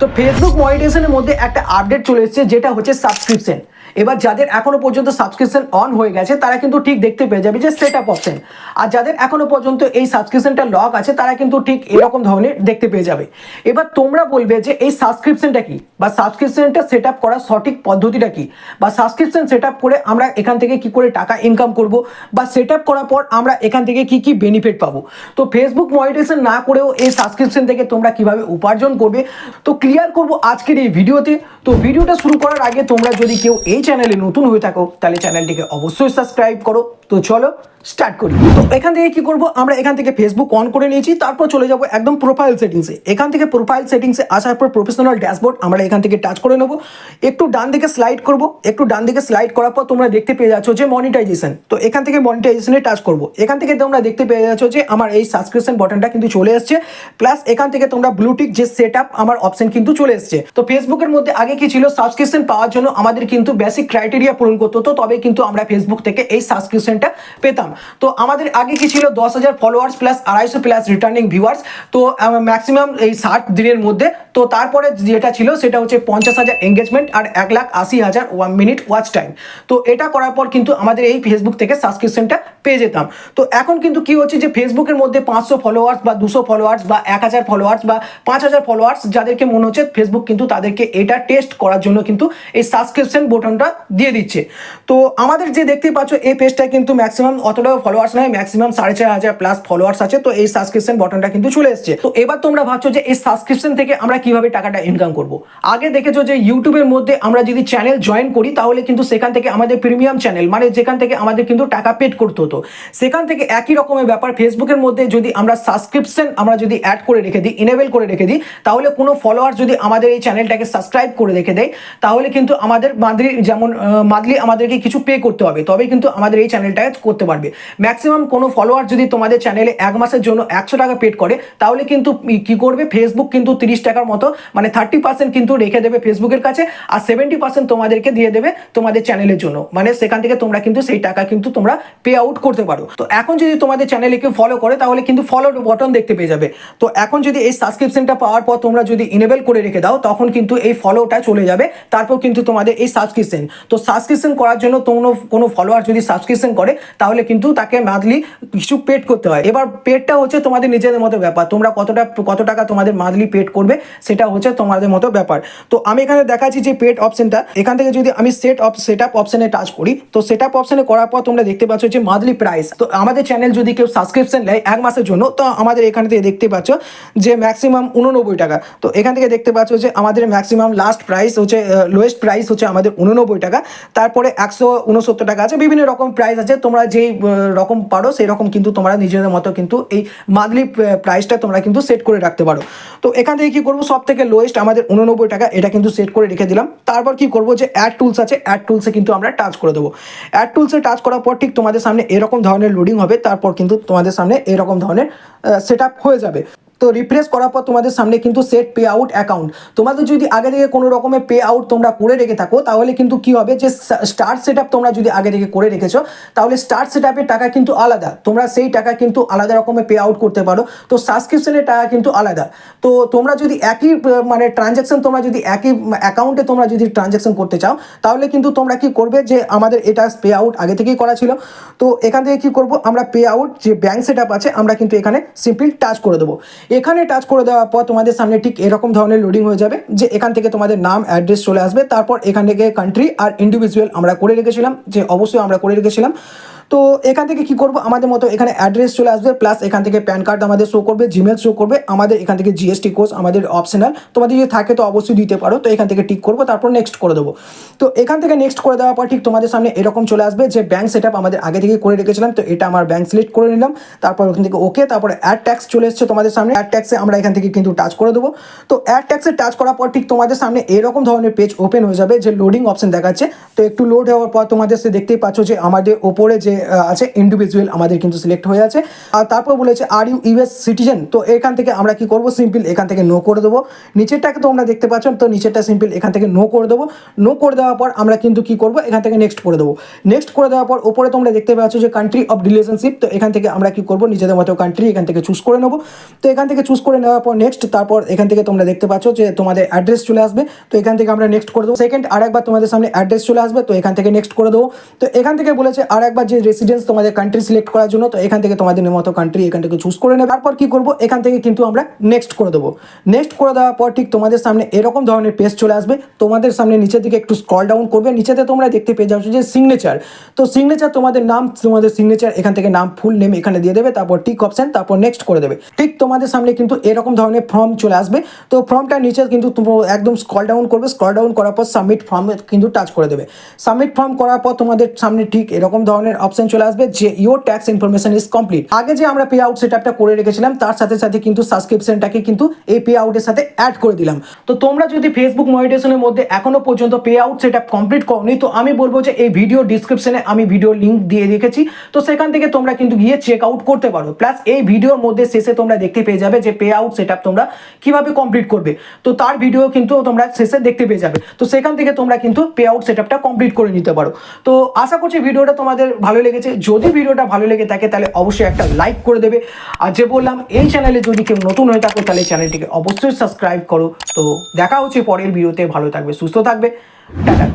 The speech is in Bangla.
তো ফেসবুক মনিটাইজেশনের মধ্যে একটা আপডেট চলে এসেছে, যেটা হচ্ছে সাবস্ক্রিপশন। এবার যাদের এখনো পর্যন্ত সাবস্ক্রিপশন অন হয়ে গেছে তারা কিন্তু ঠিক দেখতে পেয়ে যাবে যে সেট আপ অপশন, আর যাদের এখনো পর্যন্ত এই সাবস্ক্রিপশনটা লক আছে তারা কিন্তু ঠিক এরকম ধরনের দেখতে পেয়ে যাবে। এবার তোমরা বলবে যে এই সাবস্ক্রিপশনটা কি, বা সাবস্ক্রিপশনটা সেট আপ করার সঠিক পদ্ধতিটা কি, বা সাবস্ক্রিপশন সেট আপ করে আমরা এখান থেকে কি করে টাকা ইনকাম করব, বা সেট আপ করার পর আমরা এখান থেকে কি কি বেনিফিট পাবো। তো ফেসবুক মনিটাইজেশন না করেও এই সাবস্ক্রিপশন থেকে তোমরা কিভাবে উপার্জন করবে তো ক্লিয়ার করব আজকের এই ভিডিওতে। তো ভিডিওটা শুরু করার আগে তোমরা যদি কেউ এই চ্যানেলে নতুন হয়ে থাকো তাহলে চ্যানেলটিকে অবশ্যই সাবস্ক্রাইব করো। তো চলো স্টার্ট করি। তো এখান থেকে কি করব, আমরা এখান থেকে ফেসবুক অন করে নিয়েছি, তারপর চলে যাব একদম প্রোফাইল সেটিংসে। এখান থেকে প্রোফাইল সেটিংসে আসার পর প্রফেশনাল ড্যাশবোর্ড আমরা এখান থেকে টাচ করে নেব। একটু ডান দিকে স্লাইড করব, একটু ডান দিকে স্লাইড করার পর তোমরা দেখতে পেয়ে যাচ্ছ যে মনিটাইজেশন। তো এখান থেকে মনিটাইজেশনে টাচ করব। এখান থেকে তোমরা দেখতে পেয়ে যাচ্ছ যে আমার এই সাবস্ক্রিপশন বাটনটা কিন্তু চলে এসেছে, প্লাস এখান থেকে তোমরা ব্লুটিক যে সেট আপ আমার অপশন কিন্তু চলে এসেছে। তো ফেসবুকের মধ্যে আগে কি ছিল, সাবস্ক্রিপশন পাওয়ার জন্য আমাদের কিন্তু বেসিক ক্রাইটেরিয়া পূরণ করতে হতো, তবে কিন্তু আমরা ফেসবুক থেকে এই সাবস্ক্রিপশনটা পেতাম। তো আমাদের আগে কি ছিল, 10,000 followers plus 250 plus returning viewers, তো ম্যাক্সিমাম এই 60 দিনের মধ্যে। তো তারপরে যেটা ছিল সেটা হচ্ছে 50,000 এঙ্গেজমেন্ট আর 1,80,000 1 মিনিট ওয়াচ টাইম। তো এটা করার পর কিন্তু আমাদের এই ফেসবুক থেকে সাবস্ক্রিপশনটা পেয়ে যেতাম। তো এখন কিন্তু কি হচ্ছে যে ফেসবুকের মধ্যে 500 ফলোয়ার্স বা 200 ফলোয়ার্স বা 1000 ফলোয়ার্স বা 5000 ফলোয়ার্স যাদেরকে মনে হচ্ছে, ফেসবুক কিন্তু তাদেরকে এটা টেস্ট করার জন্য কিন্তু এই সাবস্ক্রিপশন বাটনটা দিয়ে দিচ্ছে। তো আমাদের যে দেখতে পাচ্ছ এই পেজটায় কিন্তু ম্যাক্সিমাম অতটাও ফলোয়ার্স নয়, ম্যাক্সিমাম 4,500 প্লাস ফলোয়ার্স আছে। তো এই সাবস্ক্রিপশন বাটনটা কিন্তু চলে এসেছে। তো এবার তোমরা ভাবছো যে এই সাবস্ক্রিপশন থেকে আমরা কিভাবে টাকাটা ইনকাম করব। আগে দেখেছো যে ইউটিউবের মধ্যে আমরা যদি চ্যানেল জয়েন করি তাহলে কিন্তু সেখান থেকে আমাদের প্রিমিয়াম চ্যানেল, মানে যেখান থেকে আমাদের কিন্তু টাকা পেড করতে হতো, সেখান থেকে একই রকমের ব্যাপার ফেসবুকের মধ্যে যদি আমরা সাবস্ক্রিপশন আমরা যদি অ্যাড করে রেখে দিই, ইনেবল করে রেখে দিই, তাহলে কোনো ফলোয়ার যদি আমাদের এই চ্যানেলটাকে সাবস্ক্রাইব করে রেখে দেয় তাহলে কিন্তু আমাদের মান্থলি আমাদেরকে কিছু পে করতে হবে, তবে কিন্তু আমাদের এই চ্যানেলটাকে করতে পারবে। ম্যাক্সিমাম কোনো ফলোয়ার যদি তোমাদের চ্যানেলে 1 মাসের জন্য 100 টাকা পেড করে তাহলে কিন্তু কি করবে, ফেসবুক কিন্তু 30 টাকার মতো মানে 30% কিন্তু রেখে দেবে ফেসবুকের কাছে, আর 70% তোমাদেরকে দিয়ে দেবে তোমাদের চ্যানেলের জন্য, মানে সেখান থেকে তোমরা কিন্তু সেই টাকা কিন্তু তোমরা পে আউট করতে পারো। তো এখন যদি তোমাদের চ্যানেলে কেউ ফলো করে তাহলে কিন্তু ফলো বাটন দেখতে পেয়ে যাবে। তো এখন যদি এই সাবস্ক্রিপশনটা পাওয়ার পর তোমরা যদি ইনেবল করে রেখে দাও তখন কিন্তু এই ফলোটা চলে যাবে, তারপর কিন্তু তোমাদের এই সাবস্ক্রিপশন। তো সাবস্ক্রিপশন করার জন্য কোনো ফলোয়ার যদি সাবস্ক্রিপশন করে তাহলে কিন্তু তাকে মান্থলি কিছু পেড করতে হয়। এবার পেডটা হচ্ছে তোমাদের নিজেদের মতো ব্যাপার, তোমরা কত টাকা তোমাদের মান্থলি পেড করবে সেটা হচ্ছে তোমাদের মতো ব্যাপার। তো আমি এখানে দেখাচ্ছি যে পেড অপশনটা, এখান থেকে যদি আমি সেট আপ অপশনে টাচ করি, তো সেট আপ অপশনে করার পর তোমরা দেখতে পাচ্ছ যে মান্থলি প্রাইস। তো আমাদের চ্যানেল যদি কেউ সাবস্ক্রিপশন নেয় 1 মাসের জন্য, তো আমাদের এখান থেকে দেখতে পাচ্ছ যে ম্যাক্সিমাম 89 টাকা। তো এখান থেকে দেখতে পাচ্ছ যে আমাদের ম্যাক্সিমাম লাস্ট প্রাইস হচ্ছে, লোয়েস্ট প্রাইস হচ্ছে আমাদের 89 টাকা, তারপরে 169 টাকা আছে, বিভিন্ন রকম প্রাইস আছে। তোমরা যেই রকম পারো সেই রকম কিন্তু তোমরা নিজেদের মতো কিন্তু এই মান্থলি প্রাইসটা তোমরা কিন্তু সেট করে রাখতে পারো। তো এখান থেকে কি করবো, সব থেকে লোয়েস্ট আমাদের 89 টাকা, এটা কিন্তু সেট করে রেখে দিলাম। তারপর কি করবো যে অ্যাড টুলস আছে, অ্যাড টুলসে কিন্তু আমরা টাচ করে দেবো। অ্যাড টুলসে টাচ করার পর ঠিক তোমাদের সামনে এরকম ধরনের লোডিং হবে, তারপর কিন্তু তোমাদের সামনে এরকম ধরনের সেট আপ হয়ে যাবে। তো রিফ্রেশ করার পর তোমাদের সামনে কিন্তু সেট পে আউট অ্যাকাউন্ট, তোমাদের যদি আগে থেকে কোনো রকমের পে আউট তোমরা করে রেখে থাকো তাহলে কিন্তু কি হবে যে স্টার্ট সেট আপ তোমরা যদি আগে থেকে করে রেখেছো তাহলে স্টার্ট সেট আপের টাকা কিন্তু আলাদা, তোমরা সেই টাকা কিন্তু আলাদা রকমের পে আউট করতে পারো। তো সাবস্ক্রিপশনের টাকা কিন্তু আলাদা। তো তোমরা যদি একই মানে ট্রানজ্যাকশন, তোমরা যদি একই অ্যাকাউন্টে তোমরা যদি ট্রানজ্যাকশন করতে চাও তাহলে কিন্তু তোমরা কি করবে যে আমাদের এটা পে আউট আগে থেকেই করা ছিল। তো এখান থেকে কি করব, আমরা পে আউট যে ব্যাঙ্ক সেট আপ আছে আমরা কিন্তু এখানে সিম্পল টাচ করে দেবো। এখানে টাচ করে দেওয়ার পর তোমাদের সামনে ঠিক এরকম ধরনের লোডিং হয়ে যাবে, যে এখান থেকে তোমাদের নাম অ্যাড্রেস চলে আসবে, তারপর এখান থেকে কান্ট্রি আর ইন্ডিভিজুয়াল আমরা করে রেখেছিলাম, যে অবশ্যই আমরা করে রেখেছিলাম। তো এখান থেকে কি করব, আমাদের মতো এখানে অ্যাড্রেস চলে আসবে, প্লাস এখান থেকে প্যান কার্ড আমাদের শো করবে, জিমেল শো করবে, আমাদের এখান থেকে জিএসটি কোড আমাদের অপশনাল, তোমাদের যদি থাকে তো অবশ্যই দিতে পারো। তো এখান থেকে টিক করবো, তারপর নেক্সট করে দেবো। তো এখান থেকে নেক্সট করে দেওয়ার পর ঠিক তোমাদের সামনে এরকম চলে আসবে যে ব্যাঙ্ক সেট আপ আমাদের আগে থেকে করে রেখেছিলাম, তো এটা আমার ব্যাঙ্ক সিলেক্ট করে নিলাম, তারপর ওখান থেকে ওকে, তারপরে অ্যাড ট্যাক্স চলে এসছে তোমাদের সামনে, অ্যাড ট্যাক্সে আমরা এখান থেকে কিন্তু টাচ করে দেবো। তো অ্যাড ট্যাক্সে টাচ করার পর ঠিক তোমাদের সামনে এরকম ধরনের পেজ ওপেন হয়ে যাবে, যে লোডিং অপশন দেখাচ্ছে। তো একটু লোড হওয়ার পর তোমাদের সে দেখতেই পাচ্ছ যে আমাদের ওপরে যে আছে ইন্ডিভিজুয়াল আমাদের কিন্তু সিলেক্ট হয়ে আছে। আর তারপর বলেছে আর ইউ ইউএস সিটিজেন, তো এখান থেকে আমরা কি করব, সিম্পল এখান থেকে নো করে দেবো। নিচেরটাকে তোমরা দেখতে পাচ্ছ, তো নিচেরটা সিম্পল এখান থেকে নো করে দেবো। নো করে দেওয়ার পর আমরা কিন্তু কি করব, এখান থেকে নেক্সট করে দেবো। নেক্সট করে দেওয়ার পর ওপরে তোমরা দেখতে পাচ্ছ যে কান্ট্রি অফ রিলেশনশিপ, তো এখান থেকে আমরা কি করব, নিজেদের মতো কান্ট্রি এখান থেকে চুজ করে নেবো। তো এখান থেকে চুজ করে নেওয়ার পর নেক্সট, তারপর এখান থেকে তোমরা দেখতে পাচ্ছ যে তোমাদের অ্যাড্রেস চলে আসবে, তো এখান থেকে আমরা নেক্সট করে দেবো। সেকেন্ড আরেকবার তোমাদের সামনে অ্যাড্রেস চলে আসবে, তো এখান থেকে নেক্সট করে দেবো। তো এখান থেকে বলেছে আরেকবার যে রেসিডেন্স তোমাদের কান্ট্রি সিলেক্ট করার জন্য, তো এখান থেকে তোমাদের মতো কান্ট্রি এখান থেকে চুজ করে নেবে। তারপর কি করব, এখান থেকে কিন্তু আমরা নেক্সট করে দেবো। নেক্সট করে দেওয়ার পর ঠিক তোমাদের সামনে এরকম ধরনের পেজ চলে আসবে। তোমাদের সামনে নিচের দিকে একটু স্ক্রল ডাউন করবে, নিচেতে তোমরা দেখতে পেয়ে যাচ্ছ যে সিগনেচার, তো সিগনেচার তোমাদের নাম, তোমাদের সিগনেচার এখান থেকে নাম ফুল নেম এখানে দিয়ে দেবে, তারপর টিক অপশন, তারপর নেক্সট করে দেবে। ঠিক তোমাদের সামনে কিন্তু এরকম ধরনের ফর্ম চলে আসবে। তো ফর্মটা নিচে কিন্তু একদম স্ক্রল ডাউন করবে, স্ক্রল ডাউন করার পর সাবমিট ফর্ম কিন্তু টাচ করে দেবে। সাবমিট ফর্ম করার পর তোমাদের সামনে ঠিক এরকম ধরনের অপশন চলে আসবে যে your tax information is complete. আগে যে আমরা পে আউট সেটআপটা করে রেখেছিলাম তার সাথে সাথে কিন্তু সাবস্ক্রিপশনটাকে কিন্তু এই পে আউটের সাথে অ্যাড করে দিলাম। তো তোমরা যদি ফেসবুক মনিটাইজেশনের মধ্যে এখনো পর্যন্ত পে আউট সেটআপ কমপ্লিট করোনি, তো আমি বলবো যে এই ভিডিও ডিসক্রিপশনে আমি ভিডিও লিংক দিয়ে রেখেছি, তো সেখান থেকে তোমরা কিন্তু গিয়ে চেক আউট করতে পারো। প্লাস এই ভিডিওর মধ্যে শেষে তোমরা দেখতে পেয়ে যাবে যে পে আউট সেটআপ তোমরা কিভাবে কমপ্লিট করবে, তো তার ভিডিও কিন্তু তোমরা শেষে দেখতে পেয়ে যাবে। তো সেখান থেকে তোমরা কিন্তু পে আউট সেটআপটা কমপ্লিট করে নিতে পারো। তো আশা করছি ভিডিওটা তোমাদের ভালো লেগেছে। যদি ভিডিওটা ভালো লেগে থাকে তাহলে অবশ্যই একটা লাইক করে দেবে। আর যে বললাম, এই চ্যানেলে যদি কেউ নতুন হয়ে থাকো তাহলে চ্যানেলটিকে অবশ্যই সাবস্ক্রাইব করো। তো দেখা হচ্ছে পরের ভিডিওতে, ভালো থাকবে, সুস্থ থাকবে, টাটা।